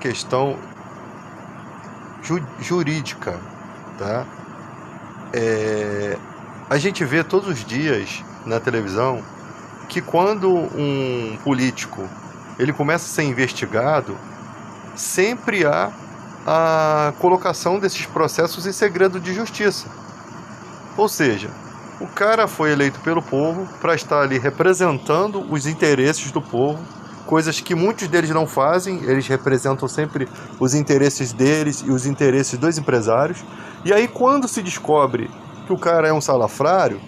questão jurídica, tá? A gente vê todos os dias na televisão que quando um político ele começa a ser investigado, sempre há a colocação desses processos em segredo de justiça. Ou seja, o cara foi eleito pelo povo para estar ali representando os interesses do povo, coisas que muitos deles não fazem. Eles representam sempre os interesses deles e os interesses dos empresários. E aí, quando se descobre que o cara é um salafrário,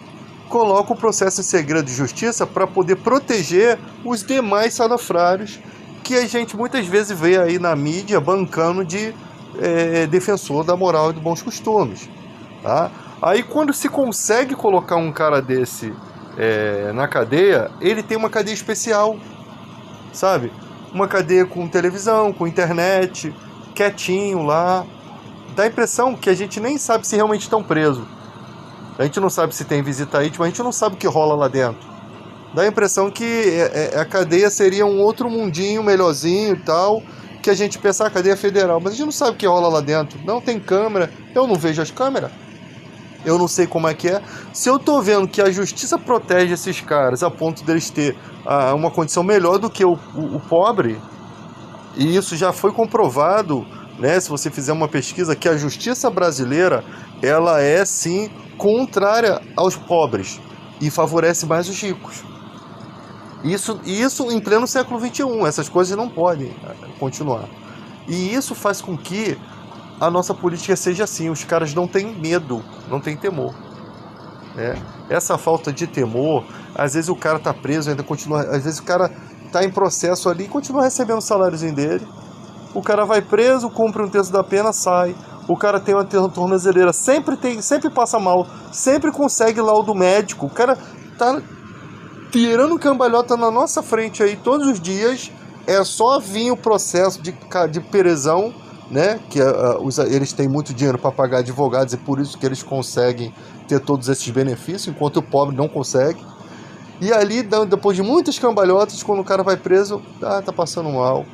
coloca o processo em segredo de justiça para poder proteger os demais salafrários que a gente muitas vezes vê aí na mídia bancando de defensor da moral e dos bons costumes, tá? Aí quando se consegue colocar um cara desse na cadeia, ele tem uma cadeia especial, sabe? Uma cadeia com televisão, com internet, quietinho lá. Dá a impressão que a gente nem sabe se realmente estão presos. A gente não sabe se tem visita íntima, a gente não sabe o que rola lá dentro. Dá a impressão que a cadeia seria um outro mundinho melhorzinho e tal, que a gente pensa a cadeia federal, mas a gente não sabe o que rola lá dentro. Não tem câmera, eu não vejo as câmeras. Eu não sei como é que é. Se eu tô vendo que a justiça protege esses caras a ponto deles ter uma condição melhor do que o pobre, e isso já foi comprovado, né? Se você fizer uma pesquisa, que a justiça brasileira, ela é sim contrária aos pobres e favorece mais os ricos. Isso em pleno século XXI, essas coisas não podem continuar. E isso faz com que a nossa política seja assim, os caras não têm medo, não têm temor. Essa falta de temor, às vezes o cara tá preso, ainda continua, às vezes o cara tá em processo ali e continua recebendo o saláriozinho dele. O cara vai preso, cumpre um terço da pena, sai. O cara tem uma tornozeleira, sempre passa mal, sempre consegue laudo médico. O cara tá tirando cambalhota na nossa frente aí todos os dias. É só vir o processo de prisão, né? Que eles têm muito dinheiro para pagar advogados e por isso que eles conseguem ter todos esses benefícios, enquanto o pobre não consegue. E ali, depois de muitas cambalhotas, quando o cara vai preso, tá passando mal.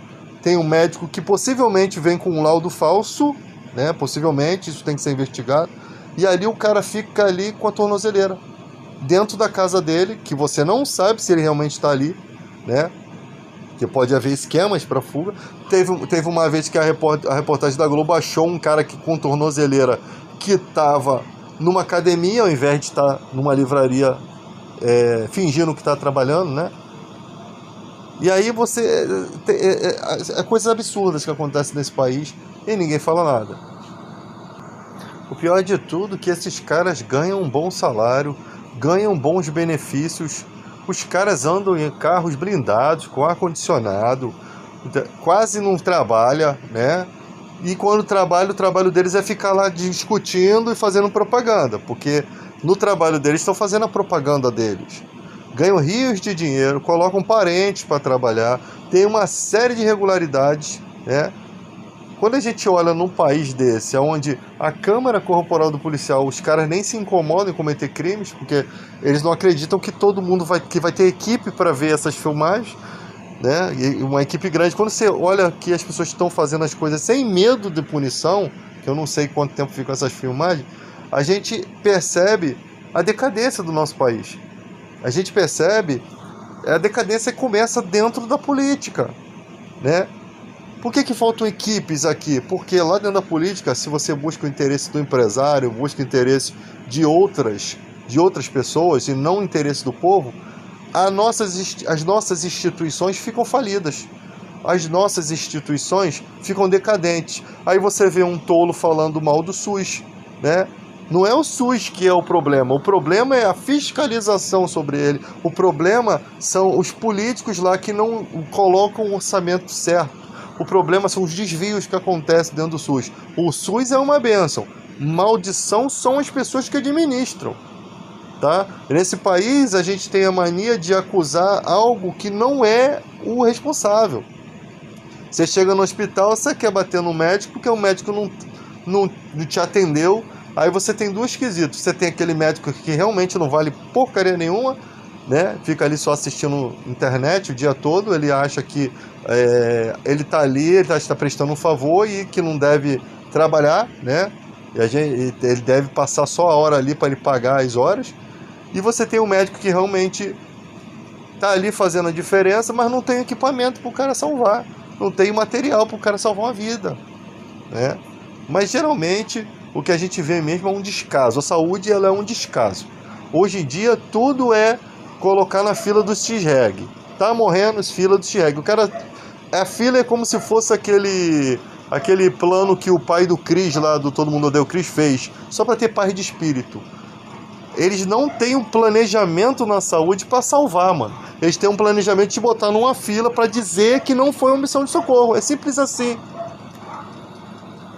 Tem um médico que possivelmente vem com um laudo falso, né? Possivelmente, isso tem que ser investigado. E ali o cara fica ali com a tornozeleira dentro da casa dele, que você não sabe se ele realmente está ali, né? Que pode haver esquemas para fuga. Teve uma vez que a reportagem da Globo achou um cara com tornozeleira que estava numa academia ao invés de estar numa livraria fingindo que está trabalhando, né? E aí coisas absurdas que acontecem nesse país e ninguém fala nada. O pior de tudo é que esses caras ganham um bom salário, ganham bons benefícios. Os caras andam em carros blindados, com ar-condicionado, quase não trabalham, né? E quando trabalha, o trabalho deles é ficar lá discutindo e fazendo propaganda, porque no trabalho deles estão fazendo a propaganda deles. Ganham rios de dinheiro, colocam parentes para trabalhar, tem uma série de irregularidades, né? Quando a gente olha num país desse, onde a câmara corporal do policial, os caras nem se incomodam em cometer crimes, porque eles não acreditam que todo mundo vai ter equipe para ver essas filmagens, né? E uma equipe grande. Quando você olha que as pessoas estão fazendo as coisas sem medo de punição, que eu não sei quanto tempo ficam essas filmagens, a gente percebe a decadência do nosso país. A gente percebe a decadência que começa dentro da política, né? Por que faltam equipes aqui? Porque lá dentro da política, se você busca o interesse do empresário, busca o interesse de outras pessoas e não o interesse do povo, as nossas instituições ficam falidas. As nossas instituições ficam decadentes. Aí você vê um tolo falando mal do SUS, né? Não é o SUS que é o problema é a fiscalização sobre ele. O problema são os políticos lá que não colocam o orçamento certo. O problema são os desvios que acontecem dentro do SUS. O SUS é uma bênção. Maldição são as pessoas que administram. Tá? Nesse país, a gente tem a mania de acusar algo que não é o responsável. Você chega no hospital, você quer bater no médico, porque o médico não te atendeu. Aí você tem dois quesitos. Você tem aquele médico que realmente não vale porcaria nenhuma, né? Fica ali só assistindo internet o dia todo, ele acha que ele está ali, ele está prestando um favor e que não deve trabalhar, né? Ele deve passar só a hora ali para ele pagar as horas. E você tem um médico que realmente está ali fazendo a diferença, mas não tem equipamento para o cara salvar, não tem material para o cara salvar uma vida, né? Mas geralmente o que a gente vê mesmo é um descaso. A saúde, ela é um descaso. Hoje em dia tudo é colocar na fila do X-Reg. Tá morrendo, fila do X-Reg. O cara, a fila é como se fosse aquele plano que o pai do Cris lá do Todo Mundo Odeia o Cris fez, só para ter paz de espírito. Eles não têm um planejamento na saúde para salvar, mano. Eles têm um planejamento de botar numa fila para dizer que não foi uma missão de socorro. É simples assim.